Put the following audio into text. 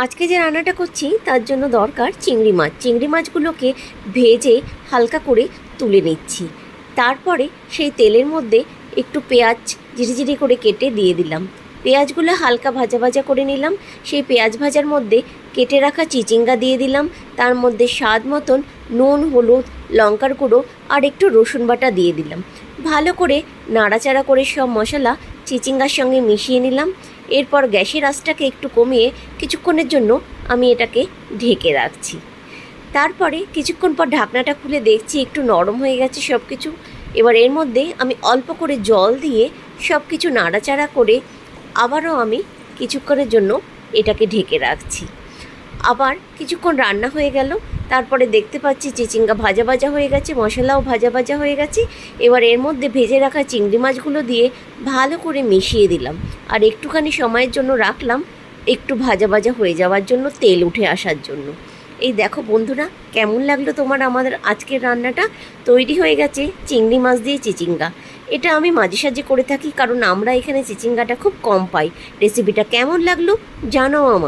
আজকে যে রান্নাটা করছি তার জন্য দরকার চিংড়ি মাছ। চিংড়ি মাছগুলোকে ভেজে হালকা করে তুলে নিচ্ছি। তারপরে সেই তেলের মধ্যে একটু পেঁয়াজ ঝিরিঝিরি করে কেটে দিয়ে দিলাম। পেঁয়াজগুলো হালকা ভাজা ভাজা করে নিলাম। সেই পেঁয়াজ ভাজার মধ্যে কেটে রাখা চিচিঙ্গা দিয়ে দিলাম। তার মধ্যে স্বাদ মতন নুন, হলুদ, লঙ্কার গুঁড়ো আর একটু রসুন বাটা দিয়ে দিলাম। ভালো করে নাড়াচাড়া করে সব মশলা চিচিঙ্গার সঙ্গে মিশিয়ে নিলাম। এরপর গ্যাসের আঁচটাকে একটু কমিয়ে কিছুক্ষণের জন্য আমি এটাকে ঢেকে রাখছি। তারপরে কিছুক্ষণ পর ঢাকনাটা খুলে দেখছি একটু নরম হয়ে গেছে সব কিছু। এবার এর মধ্যে আমি অল্প করে জল দিয়ে সব কিছু নাড়াচাড়া করে আবারও আমি কিছুক্ষণের জন্য এটাকে ঢেকে রাখছি। আবার কিছুক্ষণ রান্না হয়ে গেল। তারপরে দেখতে পাচ্ছি চিচিঙ্গা ভাজা ভাজা হয়ে গেছে, মশলাও ভাজা ভাজা হয়ে গেছে। এবার এর মধ্যে ভেজে রাখা চিংড়ি মাছগুলো দিয়ে ভালো করে মিশিয়ে দিলাম আর একটুখানি সময়ের জন্য রাখলাম একটু ভাজা ভাজা হয়ে যাওয়ার জন্য, তেল উঠে আসার জন্য। এই দেখো বন্ধুরা, কেমন লাগলো তোমার আমাদের আজকের রান্নাটা? তৈরি হয়ে গেছে চিংড়ি মাছ দিয়ে চিচিঙ্গা। এটা আমি মাঝে সাঝে করে থাকি, কারণ আমরা এখানে চিচিঙ্গাটা খুব কম পাই। রেসিপিটা কেমন লাগলো জানাও আমায়।